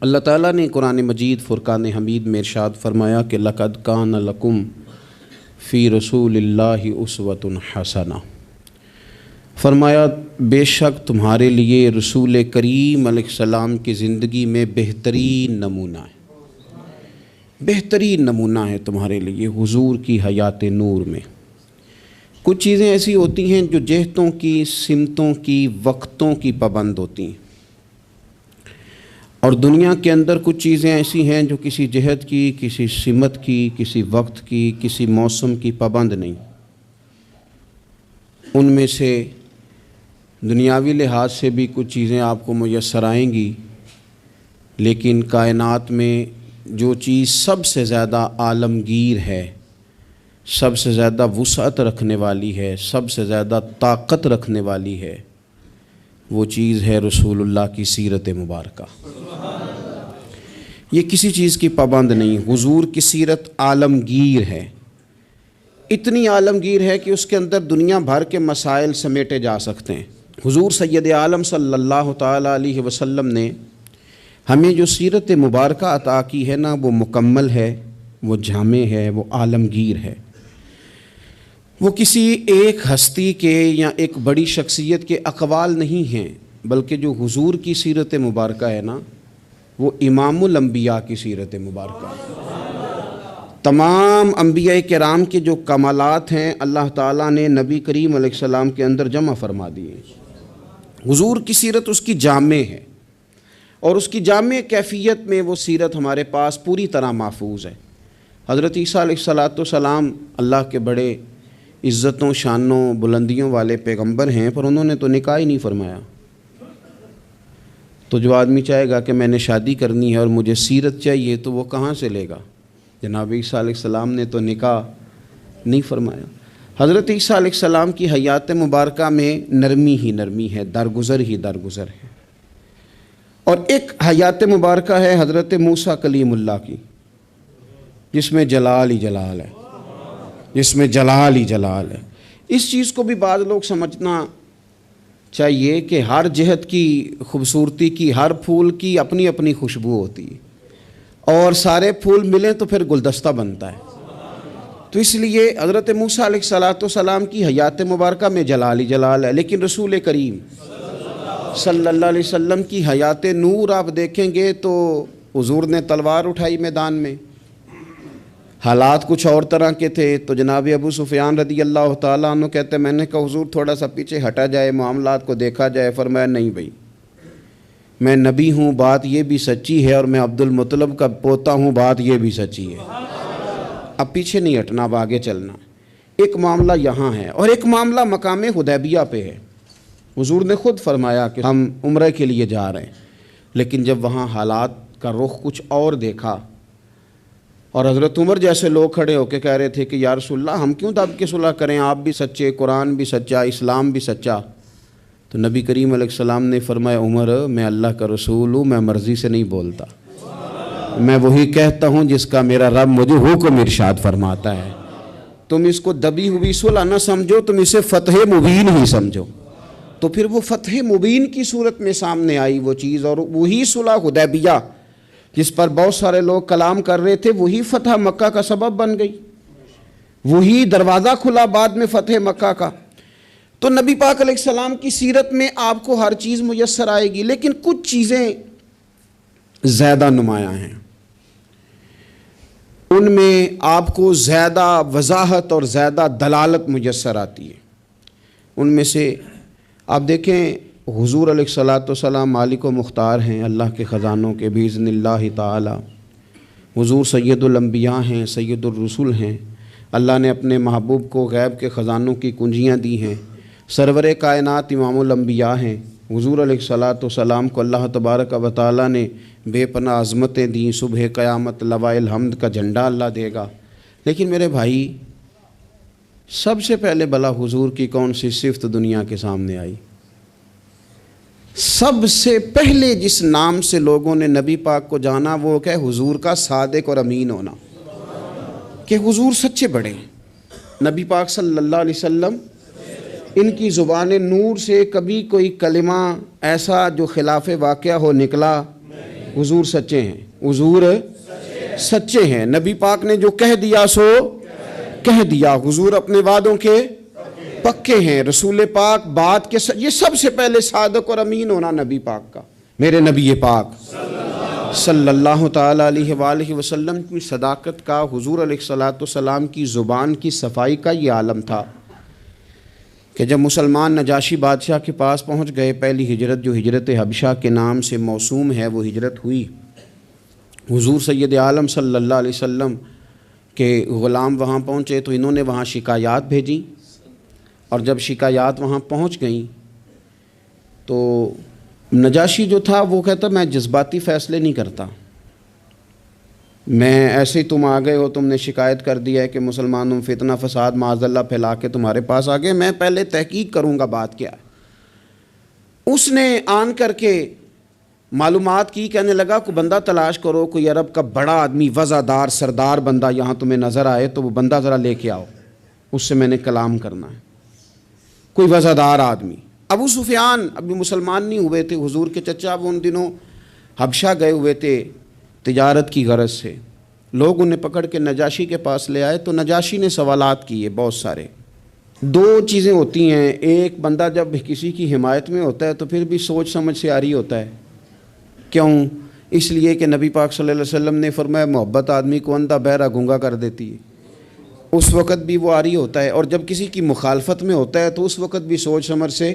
اللہ تعالیٰ نے قرآن مجید فرقان حمید میں ارشاد فرمایا کہ لقد کان لکم فی رسول اللہ اسوۃ حسنہ، فرمایا بے شک تمہارے لیے رسول کریم علیہ السلام کی زندگی میں بہترین نمونہ ہے، بہترین نمونہ ہے تمہارے لیے حضور کی حیات نور میں۔ کچھ چیزیں ایسی ہوتی ہیں جو جہتوں کی، سمتوں کی، وقتوں کی پابند ہوتی ہیں، اور دنیا کے اندر کچھ چیزیں ایسی ہیں جو کسی جہت کی، کسی سمت کی، کسی وقت کی، کسی موسم کی پابند نہیں۔ ان میں سے دنیاوی لحاظ سے بھی کچھ چیزیں آپ کو میسر آئیں گی، لیکن کائنات میں جو چیز سب سے زیادہ عالمگیر ہے، سب سے زیادہ وسعت رکھنے والی ہے، سب سے زیادہ طاقت رکھنے والی ہے، وہ چیز ہے رسول اللہ کی سیرت مبارکہ۔ یہ کسی چیز کی پابند نہیں، حضور کی سیرت عالمگیر ہے، اتنی عالمگیر ہے کہ اس کے اندر دنیا بھر کے مسائل سمیٹے جا سکتے ہیں۔ حضور سید عالم صلی اللہ تعالیٰ علیہ وسلم نے ہمیں جو سیرت مبارکہ عطا کی ہے نا، وہ مکمل ہے، وہ جامع ہے، وہ عالمگیر ہے۔ وہ کسی ایک ہستی کے یا ایک بڑی شخصیت کے اقوال نہیں ہیں، بلکہ جو حضور کی سیرت مبارکہ ہے نا، وہ امام الانبیاء کی سیرت مبارکہ ہے۔ تمام انبیاء کرام کے جو کمالات ہیں اللہ تعالیٰ نے نبی کریم علیہ السلام کے اندر جمع فرما دیے۔ حضور کی سیرت اس کی جامع ہے، اور اس کی جامع کیفیت میں وہ سیرت ہمارے پاس پوری طرح محفوظ ہے۔ حضرت عیسیٰ علیہ السلام اللہ کے بڑے عزتوں، شانوں، بلندیوں والے پیغمبر ہیں، پر انہوں نے تو نکاح ہی نہیں فرمایا۔ تو جو آدمی چاہے گا کہ میں نے شادی کرنی ہے اور مجھے سیرت چاہیے، تو وہ کہاں سے لے گا؟ جناب عیسیٰ علیہ السلام نے تو نکاح نہیں فرمایا۔ حضرت عیسیٰ علیہ السلام کی حیات مبارکہ میں نرمی ہی نرمی ہے، درگزر ہی درگزر ہے۔ اور ایک حیات مبارکہ ہے حضرت موسیٰ کلیم اللہ کی، جس میں جلال ہی جلال ہے، جس میں جلال ہی جلال ہے۔ اس چیز کو بھی بعض لوگ سمجھنا چاہیے کہ ہر جہت کی خوبصورتی کی، ہر پھول کی اپنی اپنی خوشبو ہوتی ہے، اور سارے پھول ملیں تو پھر گلدستہ بنتا ہے۔ تو اس لیے حضرت موسیٰ علیہ السلام کی حیات مبارکہ میں جلال ہی جلال ہے، لیکن رسول کریم صلی اللہ علیہ وسلم کی حیات نور آپ دیکھیں گے تو حضور نے تلوار اٹھائی میدان میں، حالات کچھ اور طرح کے تھے، تو جناب ابو سفیان رضی اللہ تعالیٰ عنہ کہتے میں نے کہا حضور تھوڑا سا پیچھے ہٹا جائے، معاملات کو دیکھا جائے۔ فرمایا نہیں بھائی، میں نبی ہوں، بات یہ بھی سچی ہے، اور میں عبد المطلب کا پوتا ہوں، بات یہ بھی سچی ہے۔ اب پیچھے نہیں ہٹنا، اب آگے چلنا۔ ایک معاملہ یہاں ہے، اور ایک معاملہ مقام حدیبیہ پہ ہے۔ حضور نے خود فرمایا کہ ہم عمرہ کے لیے جا رہے ہیں، لیکن جب وہاں حالات کا رخ کچھ اور دیکھا، اور حضرت عمر جیسے لوگ کھڑے ہو کے کہہ رہے تھے کہ یا رسول اللہ ہم کیوں دب کے صلح کریں، آپ بھی سچے، قرآن بھی سچا، اسلام بھی سچا۔ تو نبی کریم علیہ السلام نے فرمایا عمر میں اللہ کا رسول ہوں، میں مرضی سے نہیں بولتا، میں وہی کہتا ہوں جس کا میرا رب مجھے حکم ارشاد فرماتا ہے۔ تم اس کو دبی ہوئی صلح نہ سمجھو، تم اسے فتح مبین ہی سمجھو۔ تو پھر وہ فتح مبین کی صورت میں سامنے آئی وہ چیز، اور وہی صلح حدیبیہ جس پر بہت سارے لوگ کلام کر رہے تھے، وہی فتح مکہ کا سبب بن گئی، وہی دروازہ کھلا بعد میں فتح مکہ کا۔ تو نبی پاک علیہ السلام کی سیرت میں آپ کو ہر چیز میسر آئے گی، لیکن کچھ چیزیں زیادہ نمایاں ہیں، ان میں آپ کو زیادہ وضاحت اور زیادہ دلالت میسر آتی ہے۔ ان میں سے آپ دیکھیں حضور علیہ السلام مالک و مختار ہیں اللہ کے خزانوں کے باذن اللہ تعالی۔ حضور سید الانبیاء ہیں، سید الرسل ہیں، اللہ نے اپنے محبوب کو غیب کے خزانوں کی کنجیاں دی ہیں۔ سرور کائنات امام الانبیاء ہیں، حضور علیہ السلام کو اللہ تبارک و تعالی نے بے پناہ عظمتیں دیں، صبح قیامت لواء الحمد کا جھنڈا اللہ دے گا۔ لیکن میرے بھائی، سب سے پہلے بلا حضور کی کون سی صفت دنیا کے سامنے آئی؟ سب سے پہلے جس نام سے لوگوں نے نبی پاک کو جانا وہ کہ حضور کا صادق اور امین ہونا، کہ حضور سچے بڑے ہیں۔ نبی پاک صلی اللہ علیہ وسلم، ان کی زبان نور سے کبھی کوئی کلمہ ایسا جو خلاف واقعہ ہو نکلا حضور سچے ہیں، حضور سچے ہیں، نبی پاک نے جو کہہ دیا سو کہہ دیا، حضور اپنے وعدوں کے پکے ہیں، رسول پاک بات کے یہ سب سے پہلے صادق اور امین ہونا نبی پاک کا، میرے نبی پاک صلی اللہ تعالی علیہ وآلہ وسلم کی صداقت کا، حضور علیہ الصلوۃ والسلام کی زبان کی صفائی کا یہ عالم تھا کہ جب مسلمان نجاشی بادشاہ کے پاس پہنچ گئے، پہلی ہجرت جو ہجرت حبشہ کے نام سے موسوم ہے وہ ہجرت ہوئی، حضور سید عالم صلی اللہ علیہ وسلم کے غلام وہاں پہنچے تو انہوں نے وہاں شکایات بھیجیں، اور جب شکایات وہاں پہنچ گئیں تو نجاشی جو تھا وہ کہتا میں جذباتی فیصلے نہیں کرتا، میں ایسے ہی تم آ گئے ہو، تم نے شکایت کر دیا ہے کہ مسلمانوں فتنہ فساد معاذ اللہ پھیلا کے تمہارے پاس آ گئے، میں پہلے تحقیق کروں گا بات کیا ہے۔ اس نے آن کر کے معلومات کی، کہنے لگا کوئی بندہ تلاش کرو، کوئی عرب کا بڑا آدمی وزادار سردار بندہ یہاں تمہیں نظر آئے تو وہ بندہ ذرا لے کے آؤ، اس سے میں نے کلام کرنا ہے، کوئی وزادار آدمی۔ ابو سفیان ابھی مسلمان نہیں ہوئے تھے، حضور کے چچا وہ ان دنوں حبشہ گئے ہوئے تھے تجارت کی غرض سے، لوگ انہیں پکڑ کے نجاشی کے پاس لے آئے تو نجاشی نے سوالات کیے بہت سارے۔ دو چیزیں ہوتی ہیں، ایک بندہ جب کسی کی حمایت میں ہوتا ہے تو پھر بھی سوچ سمجھ سے عاری ہوتا ہے، کیوں؟ اس لیے کہ نبی پاک صلی اللہ علیہ وسلم نے فرمایا محبت آدمی کو اندھا بہرا گونگا کر دیتی ہے، اس وقت بھی وہ عاری ہوتا ہے، اور جب کسی کی مخالفت میں ہوتا ہے تو اس وقت بھی سوچ سمجھ سے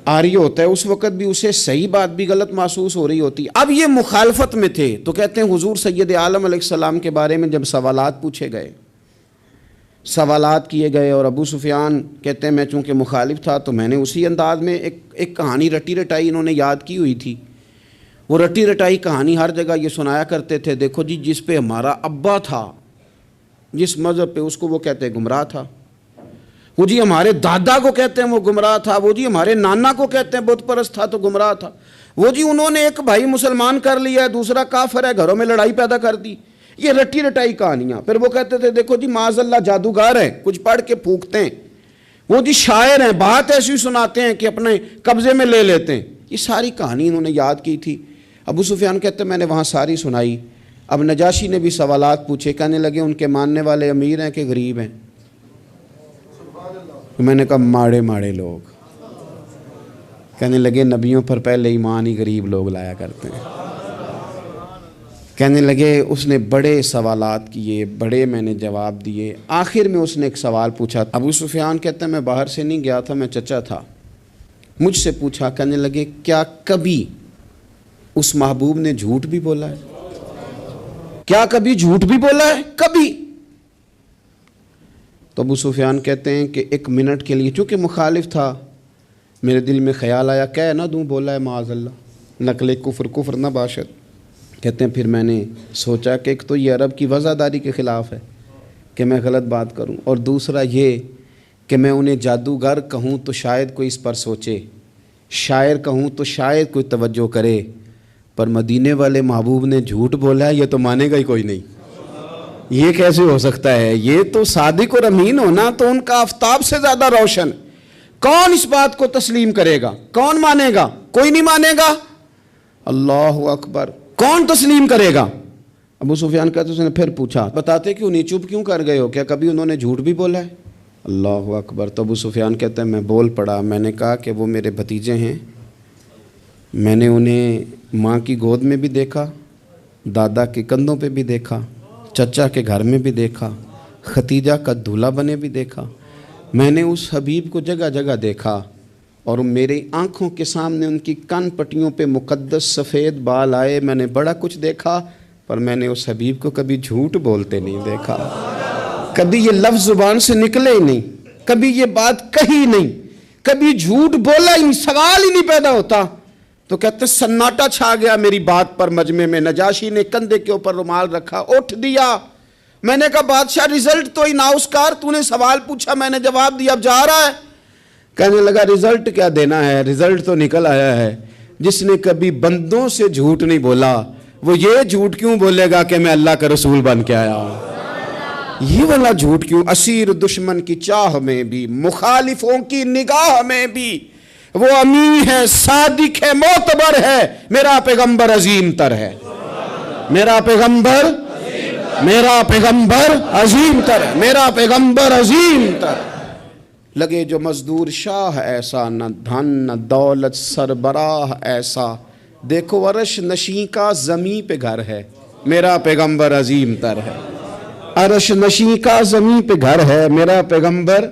عاری ہوتا ہے، اس وقت بھی اسے صحیح بات بھی غلط محسوس ہو رہی ہوتی ہے۔ اب یہ مخالفت میں تھے تو کہتے ہیں حضور سید عالم علیہ السلام کے بارے میں جب سوالات پوچھے گئے، سوالات کیے گئے، اور ابو سفیان کہتے ہیں میں چونکہ مخالف تھا تو میں نے اسی انداز میں ایک کہانی رٹی رٹائی انہوں نے یاد کی ہوئی تھی، وہ رٹی رٹائی کہانی ہر جگہ یہ سنایا کرتے تھے، دیکھو جی جس پہ ہمارا ابا تھا، جس مذہب پہ، اس کو وہ کہتے ہیں گمراہ تھا، وہ جی ہمارے دادا کو کہتے ہیں وہ گمراہ تھا، وہ جی ہمارے نانا کو کہتے ہیں بت پرست تھا تو گمراہ تھا، وہ جی انہوں نے ایک بھائی مسلمان کر لیا ہے، دوسرا کافر ہے، گھروں میں لڑائی پیدا کر دی، یہ رٹی رٹائی کہانیاں۔ پھر وہ کہتے تھے دیکھو جی معاذ اللہ جادوگر ہیں، کچھ پڑھ کے پھونکتے ہیں، وہ جی شاعر ہیں، بات ایسی سناتے ہیں کہ اپنے قبضے میں لے لیتے ہیں، یہ ساری کہانی انہوں نے یاد کی تھی۔ ابو سفیان کہتے ہیں میں نے وہاں ساری سنائی۔ اب نجاشی نے بھی سوالات پوچھے، کہنے لگے ان کے ماننے والے امیر ہیں کہ غریب ہیں؟ میں نے کہا ماڑے ماڑے لوگ۔ کہنے لگے نبیوں پر پہلے ایمان ہی غریب لوگ لایا کرتے ہیں۔ کہنے لگے اس نے بڑے سوالات کیے، بڑے میں نے جواب دیے، آخر میں اس نے ایک سوال پوچھا۔ ابو سفیان کہتے ہیں میں باہر سے نہیں گیا تھا، میں چچا تھا، مجھ سے پوچھا، کہنے لگے کیا کبھی اس محبوب نے جھوٹ بھی بولا ہے؟ کیا کبھی جھوٹ بھی بولا ہے؟ کبھی؟ تو ابو سفیان کہتے ہیں کہ ایک منٹ کے لیے، چونکہ مخالف تھا، میرے دل میں خیال آیا کہہ نہ دوں بولا ہے معاذ اللہ، نقل کفر نہ باشد۔ کہتے ہیں پھر میں نے سوچا کہ ایک تو یہ عرب کی وزاداری کے خلاف ہے کہ میں غلط بات کروں، اور دوسرا یہ کہ میں انہیں جادوگر کہوں تو شاید کوئی اس پر سوچے، شاعر کہوں تو شاید کوئی توجہ کرے، پر مدینے والے محبوب نے جھوٹ بولا ہے یہ تو مانے گا ہی کوئی نہیں، یہ کیسے ہو سکتا ہے؟ یہ تو صادق اور امین ہونا تو ان کا آفتاب سے زیادہ روشن، کون اس بات کو تسلیم کرے گا؟ کون مانے گا؟ کوئی نہیں مانے گا۔ اللہ اکبر، کون تسلیم کرے گا؟ ابو سفیان کہتے اس نے پھر پوچھا بتاتے کیوں نہیں، چپ کیوں کر گئے ہو، کیا کبھی انہوں نے جھوٹ بھی بولا ہے؟ اللہ اکبر۔ تو ابو سفیان کہتے ہیں میں بول پڑا، میں نے کہا کہ وہ میرے بھتیجے ہیں، میں نے انہیں ماں کی گود میں بھی دیکھا، دادا کے کندھوں پہ بھی دیکھا، چچا کے گھر میں بھی دیکھا، ختیجہ کا دولہا بنے بھی دیکھا، میں نے اس حبیب کو جگہ جگہ دیکھا، اور میری آنکھوں کے سامنے ان کی کان پٹیوں پہ مقدس سفید بال آئے، میں نے بڑا کچھ دیکھا، پر میں نے اس حبیب کو کبھی جھوٹ بولتے نہیں دیکھا، کبھی یہ لفظ زبان سے نکلے ہی نہیں، کبھی یہ بات کہی نہیں، کبھی جھوٹ بولا ہی نہیں، سوال ہی نہیں پیدا ہوتا۔ تو کہتے سناٹا چھا گیا میری بات پر مجمع میں، نجاشی نے کندھے کے اوپر رومال رکھا، اٹھ دیا۔ میں نے کہا بادشاہ رزلٹ تو ہی ناؤسکار، تو نے سوال پوچھا میں نے جواب دیا، اب جا رہا ہے؟ کہنے لگا رزلٹ کیا دینا ہے، رزلٹ تو نکل آیا ہے، جس نے کبھی بندوں سے جھوٹ نہیں بولا وہ یہ جھوٹ کیوں بولے گا کہ میں اللہ کا رسول بن کے آیا ہوں؟ یہ والا جھوٹ کیوں؟ اسیر دشمن کی چاہ میں بھی، مخالفوں کی نگاہ میں بھی، وہ امی ہے، صادق ہے، معتبر ہے، میرا پیغمبر عظیم تر ہے، میرا پیغمبر عظیم تر ہے، میرا پیغمبر عظیم تر ہے۔ لگے جو مزدور شاہ ایسا، نہ دھن نہ دولت سربراہ ایسا، دیکھو عرش نشیں کا زمیں پہ گھر ہے، میرا پیغمبر عظیم تر ہے۔ عرش نشیں کا زمیں پہ گھر ہے، میرا پیغمبر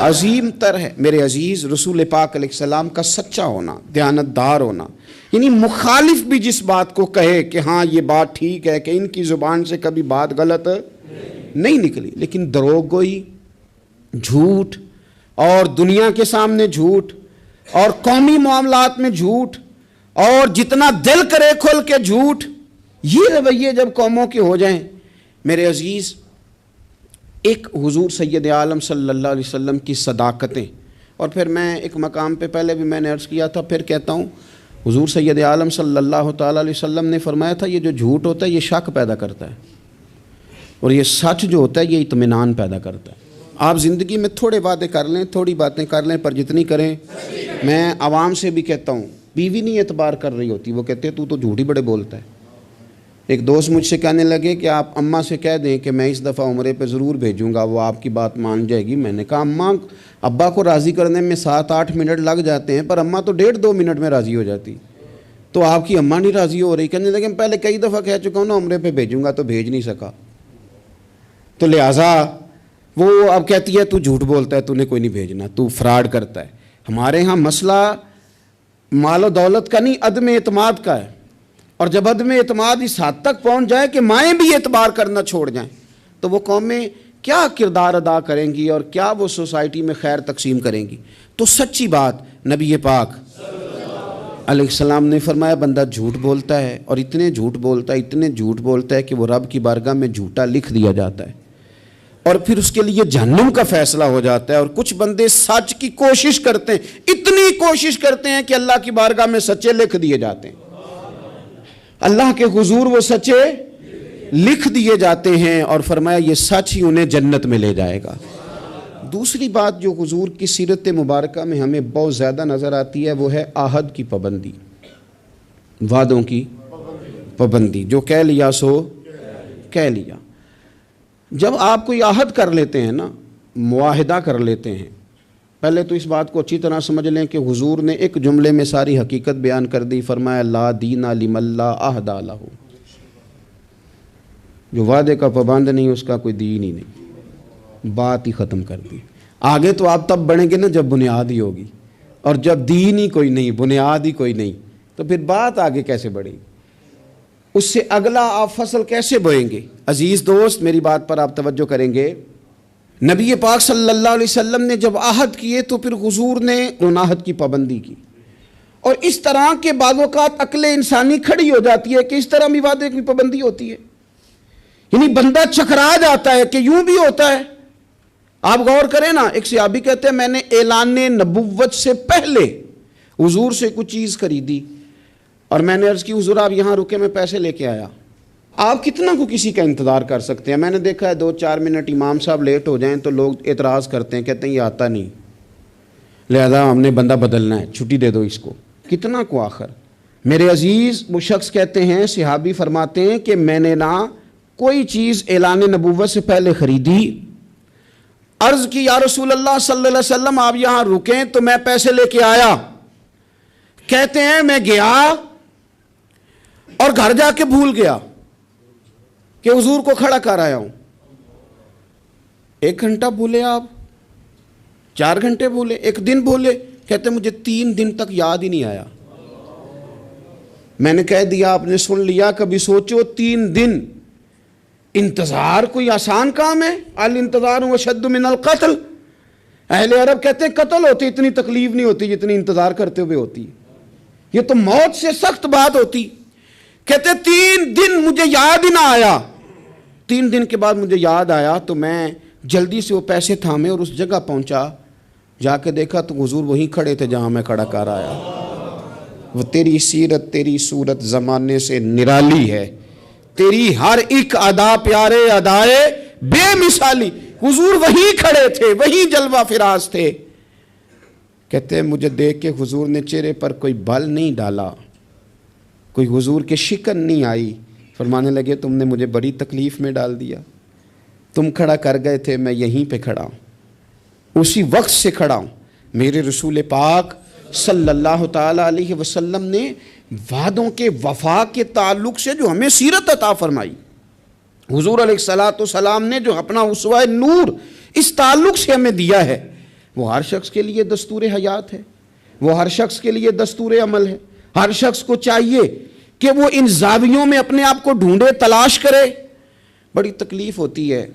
عظیم تر ہے۔ میرے عزیز، رسول پاک علیہ السلام کا سچا ہونا، دیانتدار ہونا، یعنی مخالف بھی جس بات کو کہے کہ ہاں یہ بات ٹھیک ہے، کہ ان کی زبان سے کبھی بات غلط نہیں نکلی، لیکن دروغ گوئی، جھوٹ، اور دنیا کے سامنے جھوٹ، اور قومی معاملات میں جھوٹ، اور جتنا دل کرے کھل کے جھوٹ، یہ رویے جب قوموں کے ہو جائیں، میرے عزیز، ایک حضور سید عالم صلی اللہ علیہ وسلم کی صداقتیں، اور پھر میں ایک مقام پہ پہلے بھی میں نے عرض کیا تھا، پھر کہتا ہوں، حضور سید عالم صلی اللہ تعالیٰ علیہ وسلم نے فرمایا تھا یہ جو جھوٹ ہوتا ہے یہ شک پیدا کرتا ہے، اور یہ سچ جو ہوتا ہے یہ اطمینان پیدا کرتا ہے۔ آپ زندگی میں تھوڑے وعدے کر لیں، تھوڑی باتیں کر لیں، پر جتنی کریں، میں عوام سے بھی کہتا ہوں، بیوی نہیں اعتبار کر رہی ہوتی، وہ کہتے ہیں تو جھوٹ ہی بڑے بولتا ہے۔ ایک دوست مجھ سے کہنے لگے کہ آپ اماں سے کہہ دیں کہ میں اس دفعہ عمرے پہ ضرور بھیجوں گا، وہ آپ کی بات مان جائے گی۔ میں نے کہا اماں ابا کو راضی کرنے میں 7-8 منٹ لگ جاتے ہیں، پر اماں تو 1.5-2 منٹ میں راضی ہو جاتی، تو آپ کی اماں نہیں راضی ہو رہی۔ کہنے لگے میں پہلے کئی دفعہ کہہ چکا ہوں نا عمرے پہ بھیجوں گا، تو بھیج نہیں سکا، تو لہٰذا وہ اب کہتی ہے تو جھوٹ بولتا ہے، تو نے کوئی نہیں بھیجنا، تو فراڈ کرتا ہے۔ ہمارے ہاں مسئلہ مال و دولت کا نہیں، عدم اعتماد کا ہے، اور جب عدم اعتماد اس حد تک پہنچ جائے کہ مائیں بھی اعتبار کرنا چھوڑ جائیں، تو وہ قومیں کیا کردار ادا کریں گی، اور کیا وہ سوسائٹی میں خیر تقسیم کریں گی؟ تو سچی بات، نبی پاک علیہ السلام نے فرمایا بندہ جھوٹ بولتا ہے، اور اتنے جھوٹ بولتا ہے کہ وہ رب کی بارگاہ میں جھوٹا لکھ دیا جاتا ہے، اور پھر اس کے لیے جہنم کا فیصلہ ہو جاتا ہے۔ اور کچھ بندے سچ کی کوشش کرتے ہیں، اتنی کوشش کرتے ہیں کہ اللہ کی بارگاہ میں سچے لکھ دیے جاتے ہیں، اللہ کے حضور وہ سچے لکھ دیے جاتے ہیں، اور فرمایا یہ سچ ہی انہیں جنت میں لے جائے گا۔ دوسری بات جو حضور کی سیرت مبارکہ میں ہمیں بہت زیادہ نظر آتی ہے، وہ ہے عہد کی پابندی، وعدوں کی پابندی، جو کہہ لیا سو کہہ لیا۔ جب آپ کوئی عہد کر لیتے ہیں نا، معاہدہ کر لیتے ہیں، پہلے تو اس بات کو اچھی طرح سمجھ لیں کہ حضور نے ایک جملے میں ساری حقیقت بیان کر دی، فرمایا لا دین لمن لا عہد لہ، جو وعدے کا پابند نہیں اس کا کوئی دین ہی نہیں، بات ہی ختم کر دی۔ آگے تو آپ تب بڑھیں گے نا جب بنیاد ہی ہوگی، اور جب دین ہی کوئی نہیں، بنیاد ہی کوئی نہیں، تو پھر بات آگے کیسے بڑھے گی؟ اس سے اگلا آپ فصل کیسے بوئیں گے؟ عزیز دوست، میری بات پر آپ توجہ کریں گے، نبی پاک صلی اللہ علیہ وسلم نے جب عہد کیے تو پھر حضور نے ان عہد کی پابندی کی، اور اس طرح کے بعض اوقات عقل انسانی کھڑی ہو جاتی ہے کہ اس طرح بھی وعدے کی پابندی ہوتی ہے، یعنی بندہ چکرا جاتا ہے کہ یوں بھی ہوتا ہے۔ آپ غور کریں نا، ایک صحابی کہتے ہیں میں نے اعلان نبوت سے پہلے حضور سے کچھ چیز خریدی، اور میں نے عرض کی حضور آپ یہاں رکے، میں پیسے لے کے آیا۔ آپ کتنا کو کسی کا انتظار کر سکتے ہیں؟ میں نے دیکھا ہے 2-4 منٹ امام صاحب لیٹ ہو جائیں تو لوگ اعتراض کرتے ہیں، کہتے ہیں یہ آتا نہیں، لہذا ہم نے بندہ بدلنا ہے، چھٹی دے دو اس کو۔ کتنا کو آخر؟ میرے عزیز، وہ شخص کہتے ہیں، صحابی فرماتے ہیں کہ میں نے نہ کوئی چیز اعلان نبوت سے پہلے خریدی، عرض کی یا رسول اللہ صلی اللہ علیہ وسلم آپ یہاں رکیں تو میں پیسے لے کے آیا۔ کہتے ہیں میں گیا اور گھر جا کے بھول گیا کہ حضور کو کھڑا کر آیا ہوں۔ 1 گھنٹہ بھولے آپ، 4 گھنٹے بھولے، 1 دن بھولے، کہتے مجھے 3 دن تک یاد ہی نہیں آیا۔ میں نے کہہ دیا آپ نے سن لیا، کبھی سوچو 3 دن انتظار کوئی آسان کام ہے؟ الانتظار اشد من القتل، اہل عرب کہتے ہیں قتل ہوتی اتنی تکلیف نہیں ہوتی جتنی انتظار کرتے ہوئے ہوتی، یہ تو موت سے سخت بات ہوتی۔ کہتے 3 دن مجھے یاد ہی نہ آیا، 3 دن کے بعد مجھے یاد آیا تو میں جلدی سے وہ پیسے تھامے اور اس جگہ پہنچا، جا کے دیکھا تو حضور وہیں کھڑے تھے جہاں میں کھڑا کر آیا۔ وہ تیری سیرت تیری صورت زمانے سے نرالی ہے، تیری ہر ایک ادا پیارے ادائے بے مثالی۔ حضور وہیں کھڑے تھے، وہیں جلوہ فراز تھے، کہتے ہیں مجھے دیکھ کے حضور نے چہرے پر کوئی بل نہیں ڈالا، کوئی حضور کے شکن نہیں آئی. فرمانے لگے تم نے مجھے بڑی تکلیف میں ڈال دیا، تم کھڑا کر گئے تھے، میں یہیں پہ کھڑا ہوں، اسی وقت سے کھڑا ہوں. میرے رسول پاک صلی اللہ تعالیٰ علیہ وسلم نے وعدوں کے وفا کے تعلق سے جو ہمیں سیرت عطا فرمائی، حضور علیہ الصلاۃ والسلام نے جو اپنا اسوہ نور اس تعلق سے ہمیں دیا ہے، وہ ہر شخص کے لیے دستور حیات ہے، وہ ہر شخص کے لیے دستور عمل ہے. ہر شخص کو چاہیے کہ وہ ان زاویوں میں اپنے آپ کو ڈھونڈے، تلاش کرے. بڑی تکلیف ہوتی ہے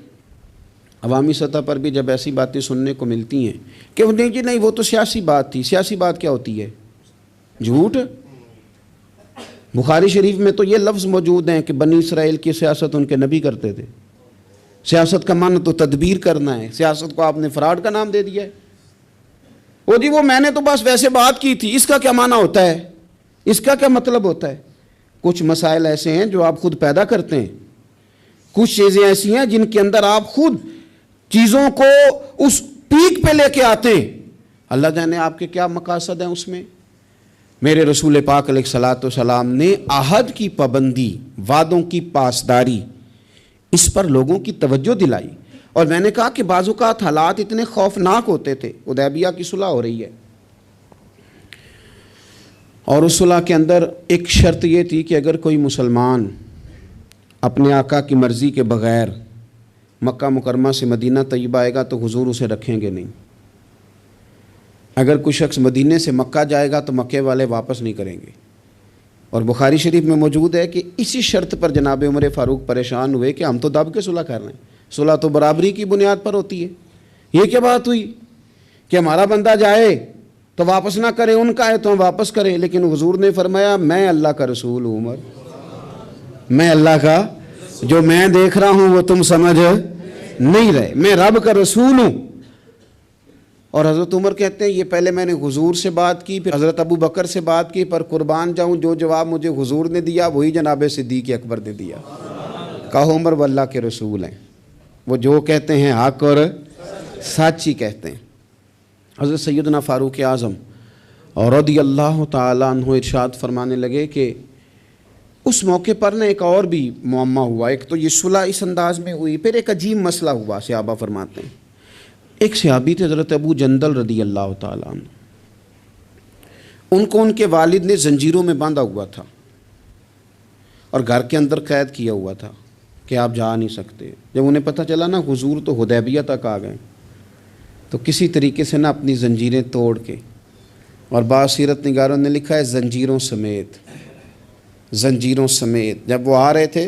عوامی سطح پر بھی جب ایسی باتیں سننے کو ملتی ہیں کہ نہیں جی نہیں وہ تو سیاسی بات تھی. سیاسی بات کیا ہوتی ہے؟ جھوٹ. بخاری شریف میں تو یہ لفظ موجود ہیں کہ بنی اسرائیل کی سیاست ان کے نبی کرتے تھے. سیاست کا معنی تو تدبیر کرنا ہے، سیاست کو آپ نے فراڈ کا نام دے دیا ہے. وہ جی وہ میں نے تو بس ویسے بات کی تھی، اس کا کیا معنی ہوتا ہے؟ اس کا کیا مطلب ہوتا ہے؟ کچھ مسائل ایسے ہیں جو آپ خود پیدا کرتے ہیں، کچھ چیزیں ایسی ہیں جن کے اندر آپ خود چیزوں کو اس پیک پہ لے کے آتے ہیں. اللہ جانے آپ کے کیا مقاصد ہیں اس میں. میرے رسول پاک علیہ الصلاۃ والسلام نے عہد کی پابندی، وعدوں کی پاسداری، اس پر لوگوں کی توجہ دلائی. اور میں نے کہا کہ بعض اوقات حالات اتنے خوفناک ہوتے تھے. حدیبیہ کی صلح ہو رہی ہے اور اس صلح کے اندر ایک شرط یہ تھی کہ اگر کوئی مسلمان اپنے آقا کی مرضی کے بغیر مکہ مکرمہ سے مدینہ طیبہ آئے گا تو حضور اسے رکھیں گے نہیں. اگر کوئی شخص مدینے سے مکہ جائے گا تو مکے والے واپس نہیں کریں گے. اور بخاری شریف میں موجود ہے کہ اسی شرط پر جناب عمر فاروق پریشان ہوئے کہ ہم تو دب کے صلح کر رہے ہیں، صلح تو برابری کی بنیاد پر ہوتی ہے. یہ کیا بات ہوئی کہ ہمارا بندہ جائے تو واپس نہ کرے، ان کا ہے تو ہم واپس کریں. لیکن حضور نے فرمایا میں اللہ کا رسول ہوں عمر، میں اللہ کا، جو میں دیکھ رہا ہوں وہ تم سمجھ نہیں رہے، میں رب کا رسول ہوں. اور حضرت عمر کہتے ہیں یہ پہلے میں نے حضور سے بات کی، پھر حضرت ابو بکر سے بات کی، پر قربان جاؤں جو جواب مجھے حضور نے دیا وہی جناب صدیق اکبر نے دیا. کہو عمر وہ اللہ کے رسول ہیں، وہ جو کہتے ہیں حق اور سچ ہی کہتے ہیں. حضرت سیدنا فاروق اعظم اور رضی اللہ تعالیٰ عنہ ارشاد فرمانے لگے کہ اس موقع پر نا ایک اور بھی معمہ ہوا. ایک تو یہ صلح اس انداز میں ہوئی، پھر ایک عجیب مسئلہ ہوا. صحابہ فرماتے ہیں ایک صحابی تھے حضرت ابو جندل رضی اللہ تعالیٰ عنہ، ان کو ان کے والد نے زنجیروں میں باندھا ہوا تھا اور گھر کے اندر قید کیا ہوا تھا کہ آپ جا نہیں سکتے. جب انہیں پتہ چلا نا حضور تو حدیبیہ تک آ گئے تو کسی طریقے سے نا اپنی زنجیریں توڑ کے، اور بعض سیرت نگاروں نے لکھا ہے زنجیروں سمیت، زنجیروں سمیت جب وہ آ رہے تھے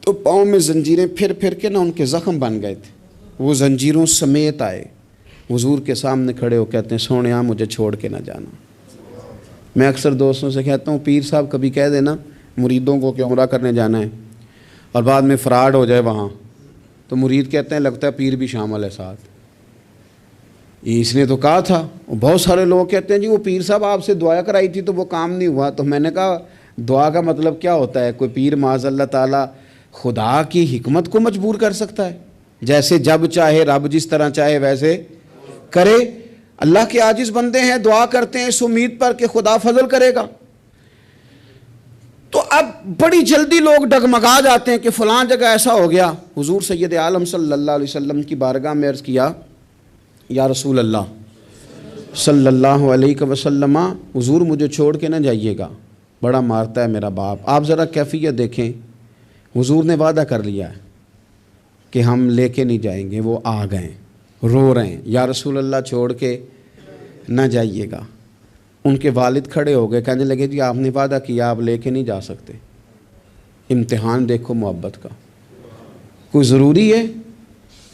تو پاؤں میں زنجیریں پھر پھر کے نا ان کے زخم بن گئے تھے. وہ زنجیروں سمیت آئے حضور کے سامنے کھڑے ہو کہتے ہیں سونیا مجھے چھوڑ کے نہ جانا. میں اکثر دوستوں سے کہتا ہوں پیر صاحب کبھی کہہ دینا مریدوں کو کہ عمرہ کرنے جانا ہے اور بعد میں فراڈ ہو جائے وہاں تو مرید کہتے ہیں لگتا ہے پیر بھی شامل ہے ساتھ. اس نے تو کہا تھا. بہت سارے لوگ کہتے ہیں جی وہ پیر صاحب آپ سے دعا کرائی تھی تو وہ کام نہیں ہوا. تو میں نے کہا دعا کا مطلب کیا ہوتا ہے؟ کوئی پیر معاذ اللہ تعالیٰ خدا کی حکمت کو مجبور کر سکتا ہے؟ جیسے جب چاہے رب جس طرح چاہے ویسے کرے. اللہ کے عاجز بندے ہیں، دعا کرتے ہیں اس امید پر کہ خدا فضل کرے گا. تو اب بڑی جلدی لوگ ڈگمگا جاتے ہیں کہ فلاں جگہ ایسا ہو گیا. حضور سید عالم صلی اللہ علیہ وسلم کی بارگاہ میں عرض کیا یا رسول اللہ صلی اللہ علیہ وسلم، حضور مجھے چھوڑ کے نہ جائیے گا، بڑا مارتا ہے میرا باپ. آپ ذرا کیفیت دیکھیں. حضور نے وعدہ کر لیا ہے کہ ہم لے کے نہیں جائیں گے. وہ آ گئے رو رہے ہیں یا رسول اللہ چھوڑ کے نہ جائیے گا. ان کے والد کھڑے ہو گئے کہنے لگے جی آپ نے وعدہ کیا آپ لے کے نہیں جا سکتے. امتحان دیکھو محبت کا. کوئی ضروری ہے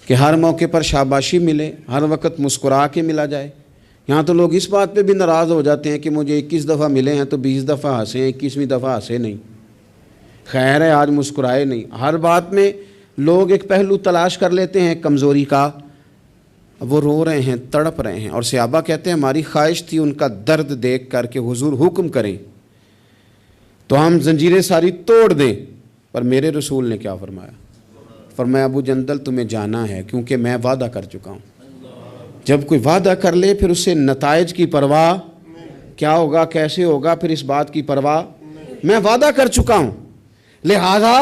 کہ ہر موقع پر شاباشی ملے، ہر وقت مسکرا کے ملا جائے؟ یہاں تو لوگ اس بات پہ بھی ناراض ہو جاتے ہیں کہ مجھے 21 دفعہ ملے ہیں تو 20 دفعہ ہنسے ہیں، 21ویں دفعہ ہنسے نہیں. خیر ہے آج مسکرائے نہیں. ہر بات میں لوگ ایک پہلو تلاش کر لیتے ہیں کمزوری کا. وہ رو رہے ہیں، تڑپ رہے ہیں. اور صحابہ کہتے ہیں ہماری خواہش تھی ان کا درد دیکھ کر کہ حضور حکم کریں تو ہم زنجیریں ساری توڑ دیں. پر میرے رسول نے کیا فرمایا؟ فرمایا ابو جندل تمہیں جانا ہے کیونکہ میں وعدہ کر چکا ہوں. جب کوئی وعدہ کر لے پھر اس سے نتائج کی پرواہ، کیا ہوگا کیسے ہوگا، پھر اس بات کی پرواہ، میں وعدہ کر چکا ہوں لہذا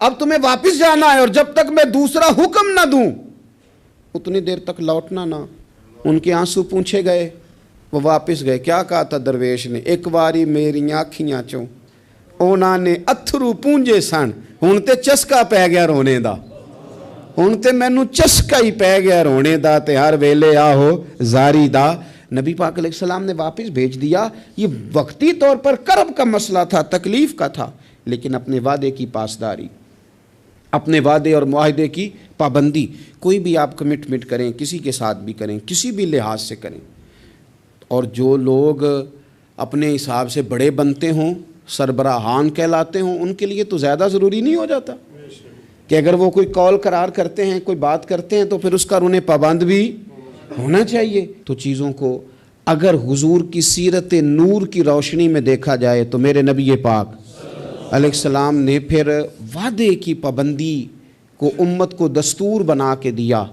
اب تمہیں واپس جانا ہے، اور جب تک میں دوسرا حکم نہ دوں اتنی دیر تک لوٹنا نہ۔ ان کے آنسو پونچھے گئے، وہ واپس گئے۔ کیا کہا تھا درویش نے؟ ایک واری میری آنکھیاں چوں اونا نے اتھرو پونجے سن، ہن تے چسکا پی گیا رونے دا، ہن تے مینوں چسکا ہی پی گیا رونے دا، تے ہر ویلے آہو زاری دا۔ نبی پاک علیہ السلام نے واپس بھیج دیا۔ یہ وقتی طور پر کرب کا مسئلہ تھا، تکلیف کا تھا، لیکن اپنے وعدے کی پاسداری، اپنے وعدے اور معاہدے کی پابندی۔ کوئی بھی آپ کمٹمنٹ کریں، کسی کے ساتھ بھی کریں، کسی بھی لحاظ سے کریں، اور جو لوگ اپنے حساب سے بڑے بنتے ہوں، سربراہان کہلاتے ہوں، ان کے لیے تو زیادہ ضروری نہیں ہو جاتا کہ اگر وہ کوئی کال قرار کرتے ہیں، کوئی بات کرتے ہیں، تو پھر اس کا انہیں پابند بھی ہونا چاہیے۔ تو چیزوں کو اگر حضور کی سیرت نور کی روشنی میں دیکھا جائے تو میرے نبی پاک علیہ السلام نے پھر وعدے کی پابندی کو امت کو دستور بنا کے دیا۔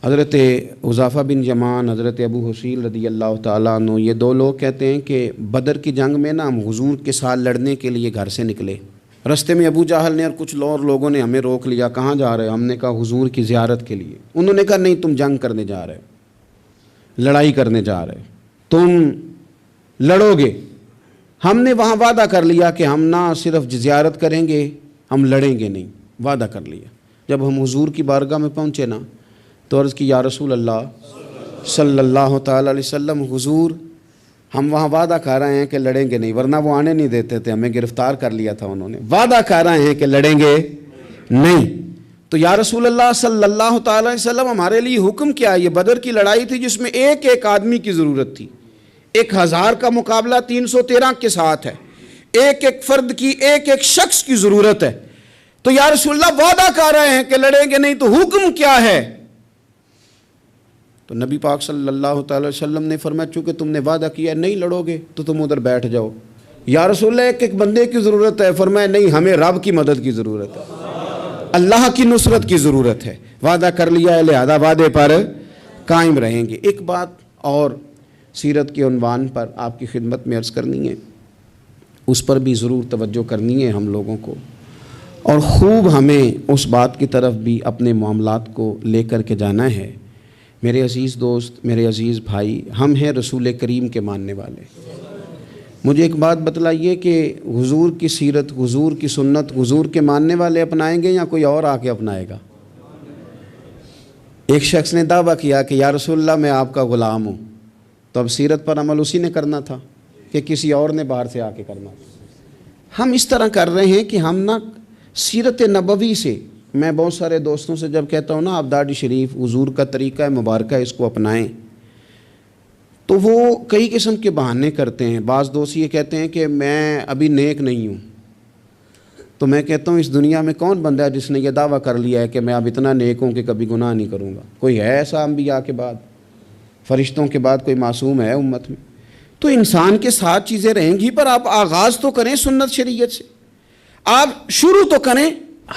حضرت حذیفہ بن یمان، حضرت ابو حسیل رضی اللہ تعالیٰ عنہ، یہ دو لوگ کہتے ہیں کہ بدر کی جنگ میں نا ہم حضور کے ساتھ لڑنے کے لیے گھر سے نکلے، رستے میں ابو جہل نے اور کچھ اور لوگوں نے ہمیں روک لیا، کہاں جا رہے ہو؟ ہم نے کہا حضور کی زیارت کے لیے۔ انہوں نے کہا نہیں، تم جنگ کرنے جا رہے ہو، لڑائی کرنے جا رہے ہو، تم لڑو گے۔ ہم نے وہاں وعدہ کر لیا کہ ہم نہ صرف زیارت کریں گے، ہم لڑیں گے نہیں، وعدہ کر لیا۔ جب ہم حضور کی بارگاہ میں پہنچے نا تو عرض کی یا رسول اللہ صلی اللہ تعالیٰ علیہ وسلم، حضور ہم وہاں وعدہ کر رہے ہیں کہ لڑیں گے نہیں، ورنہ وہ آنے نہیں دیتے تھے، ہمیں گرفتار کر لیا تھا انہوں نے، وعدہ کر رہے ہیں کہ لڑیں گے نہیں۔ تو یا رسول اللہ صلی اللہ تعالیٰ علیہ وسلم ہمارے لیے حکم کیا؟ یہ بدر کی لڑائی تھی جس میں ایک ایک آدمی کی ضرورت تھی، 1000 کا مقابلہ 313 کے ساتھ ہے، ایک ایک فرد کی، ایک ایک شخص کی ضرورت ہے۔ تو یا رسول اللہ وعدہ کر رہے ہیں کہ لڑیں گے نہیں، تو حکم کیا ہے؟ تو نبی پاک صلی اللہ تعالی وسلم نے فرمایا چونکہ تم نے وعدہ کیا نہیں لڑو گے تو تم ادھر بیٹھ جاؤ۔ یا رسول اللہ ایک ایک بندے کی ضرورت ہے، فرمایا نہیں، ہمیں رب کی مدد کی ضرورت ہے، اللہ کی نصرت کی ضرورت ہے، وعدہ کر لیا ہے لہذا وعدے پر قائم رہیں گے۔ ایک بات اور سیرت کے عنوان پر آپ کی خدمت میں عرض کرنی ہے، اس پر بھی ضرور توجہ کرنی ہے ہم لوگوں کو، اور خوب ہمیں اس بات کی طرف بھی اپنے معاملات کو لے کر کے جانا ہے۔ میرے عزیز دوست، میرے عزیز بھائی، ہم ہیں رسول کریم کے ماننے والے۔ مجھے ایک بات بتلائیے کہ حضور کی سیرت، حضور کی سنت حضور کے ماننے والے اپنائیں گے یا کوئی اور آ کے اپنائے گا؟ ایک شخص نے دعویٰ کیا کہ یا رسول اللہ میں آپ کا غلام ہوں، تو اب سیرت پر عمل اسی نے کرنا تھا کہ کسی اور نے باہر سے آ کے کرنا تھا؟ ہم اس طرح کر رہے ہیں کہ ہم نہ سیرت نبوی سے، میں بہت سارے دوستوں سے جب کہتا ہوں نا آپ داڑھی شریف حضور کا طریقہ ہے مبارکہ اس کو اپنائیں، تو وہ کئی قسم کے بہانے کرتے ہیں۔ بعض دوست یہ کہتے ہیں کہ میں ابھی نیک نہیں ہوں، تو میں کہتا ہوں اس دنیا میں کون بندہ ہے جس نے یہ دعویٰ کر لیا ہے کہ میں اب اتنا نیک ہوں کہ کبھی گناہ نہیں کروں گا؟ کوئی ہے ایسا انبیاء کے بعد، فرشتوں کے بعد کوئی معصوم ہے امت میں؟ تو انسان کے ساتھ چیزیں رہیں گی، پر آپ آغاز تو کریں سنت شریعت سے، آپ شروع تو کریں۔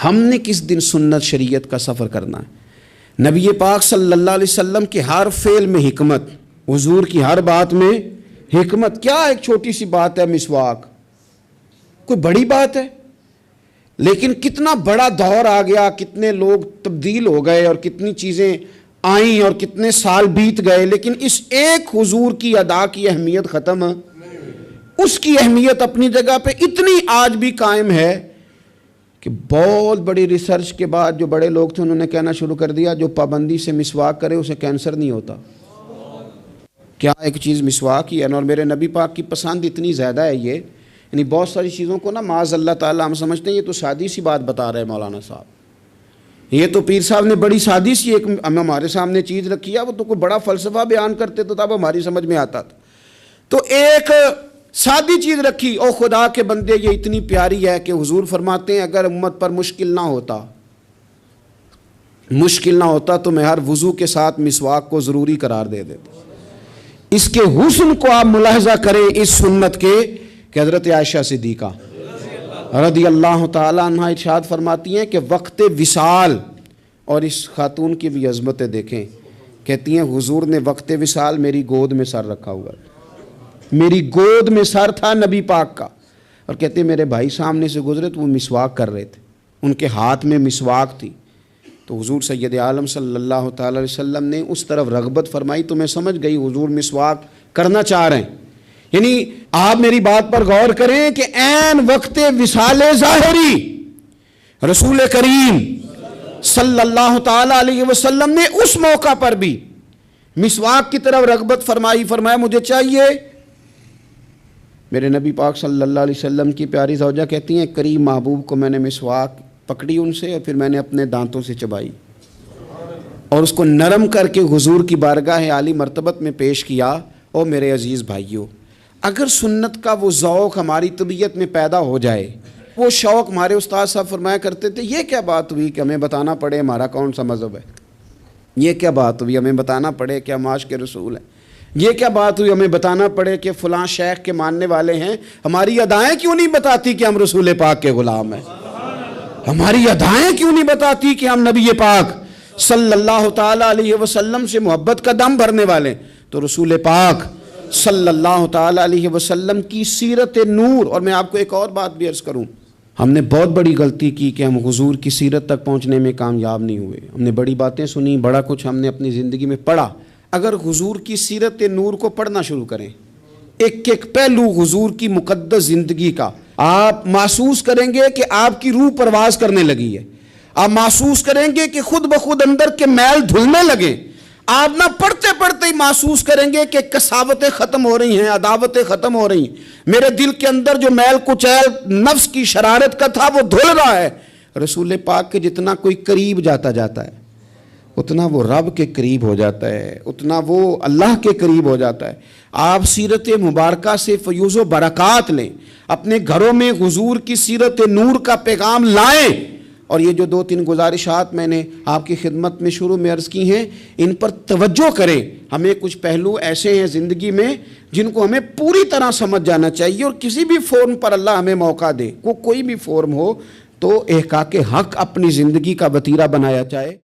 ہم نے کس دن سنت شریعت کا سفر کرنا ہے؟ نبی پاک صلی اللہ علیہ وسلم کے ہر فعل میں حکمت، حضور کی ہر بات میں حکمت۔ کیا ایک چھوٹی سی بات ہے مسواک، کوئی بڑی بات ہے؟ لیکن کتنا بڑا دور آ گیا، کتنے لوگ تبدیل ہو گئے اور کتنی چیزیں آئیں اور کتنے سال بیت گئے، لیکن اس ایک حضور کی ادا کی اہمیت ختم، اس کی اہمیت اپنی جگہ پہ اتنی آج بھی قائم ہے کہ بہت بڑی ریسرچ کے بعد جو بڑے لوگ تھے انہوں نے کہنا شروع کر دیا جو پابندی سے مسواک کرے اسے کینسر نہیں ہوتا۔ کیا ایک چیز مسواک ہی ہے، اور میرے نبی پاک کی پسند اتنی زیادہ ہے یہ، یعنی بہت ساری چیزوں کو نا معاذ اللہ تعالیٰ ہم سمجھتے ہیں یہ تو سادی سی بات بتا رہے ہیں مولانا صاحب، یہ تو پیر صاحب نے بڑی سادی سی ایک ہمارے سامنے چیز رکھی ہے، وہ تو کوئی بڑا فلسفہ بیان کرتے تو تب ہماری سمجھ میں آتا تھا۔ تو ایک سادی چیز رکھی، او خدا کے بندے یہ اتنی پیاری ہے کہ حضور فرماتے ہیں اگر امت پر مشکل نہ ہوتا تو میں ہر وضو کے ساتھ مسواک کو ضروری قرار دے دیتا۔ اس کے حسن کو آپ ملاحظہ کریں اس سنت کے کہ حضرت عائشہ صدیقہ رضی اللہ تعالی عنہ ارشاد فرماتی ہیں کہ وقت وصال، اور اس خاتون کی بھی عظمتیں دیکھیں، کہتی ہیں حضور نے وقت وصال میری گود میں سر رکھا ہوا تھا، میری گود میں سر تھا نبی پاک کا، اور کہتے ہیں میرے بھائی سامنے سے گزرے تو وہ مسواک کر رہے تھے، ان کے ہاتھ میں مسواک تھی، تو حضور سید عالم صلی اللہ تعالی علیہ وسلم نے اس طرف رغبت فرمائی تو میں سمجھ گئی حضور مسواک کرنا چاہ رہے ہیں۔ یعنی آپ میری بات پر غور کریں کہ عین وقت وصال ظاہری رسول کریم صلی اللہ تعالی علیہ وسلم نے اس موقع پر بھی مسواک کی طرف رغبت فرمائی، فرمایا مجھے چاہیے۔ میرے نبی پاک صلی اللہ علیہ وسلم کی پیاری زوجہ کہتی ہیں کریم محبوب کو میں نے مسواک پکڑی ان سے، اور پھر میں نے اپنے دانتوں سے چبائی اور اس کو نرم کر کے حضور کی بارگاہ عالی مرتبت میں پیش کیا۔ اور میرے عزیز بھائیوں، اگر سنت کا وہ ذوق ہماری طبیعت میں پیدا ہو جائے، وہ شوق، ہمارے استاد صاحب فرمایا کرتے تھے یہ کیا بات ہوئی کہ ہمیں بتانا پڑے ہمارا کون سا مذہب ہے، یہ کیا بات ہوئی ہمیں بتانا پڑے کہ ہم عاشق رسول ہیں، یہ کیا بات ہوئی ہمیں بتانا پڑے کہ فلاں شیخ کے ماننے والے ہیں، ہماری ادائیں کیوں نہیں بتاتی کہ ہم رسول پاک کے غلام ہیں، ہماری ادائیں کیوں نہیں بتاتی کہ ہم نبی پاک صلی اللہ تعالی علیہ وسلم سے محبت کا دم بھرنے والے ہیں۔ تو رسول پاک صلی اللہ تعالی علیہ وسلم کی سیرت نور، اور میں آپ کو ایک اور بات بھی عرض کروں، ہم نے بہت بڑی غلطی کی کہ ہم حضور کی سیرت تک پہنچنے میں کامیاب نہیں ہوئے۔ ہم نے بڑی باتیں سنی، بڑا کچھ ہم نے اپنی زندگی میں پڑھا، اگر حضور کی سیرت نور کو پڑھنا شروع کریں، ایک ایک پہلو حضور کی مقدس زندگی کا، آپ محسوس کریں گے کہ آپ کی روح پرواز کرنے لگی ہے، آپ محسوس کریں گے کہ خود بخود اندر کے میل دھلنے لگے، آپ نہ پڑھتے پڑھتے ہی محسوس کریں گے کہ کساوتیں ختم ہو رہی ہیں، عداوتیں ختم ہو رہی ہیں، میرے دل کے اندر جو میل کچیل نفس کی شرارت کا تھا وہ دھل رہا ہے۔ رسول پاک کے جتنا کوئی قریب جاتا ہے اتنا وہ رب کے قریب ہو جاتا ہے، اتنا وہ اللہ کے قریب ہو جاتا ہے۔ آپ سیرت مبارکہ سے فیوز و برکات لیں، اپنے گھروں میں حضور کی سیرت نور کا پیغام لائیں، اور یہ جو 2-3 گزارشات میں نے آپ کی خدمت میں شروع میں عرض کی ہیں ان پر توجہ کریں۔ ہمیں کچھ پہلو ایسے ہیں زندگی میں جن کو ہمیں پوری طرح سمجھ جانا چاہیے، اور کسی بھی فورم پر اللہ ہمیں موقع دے، کوئی بھی فورم ہو، تو احقاق حق اپنی زندگی کا وتیرہ بنایا جائے۔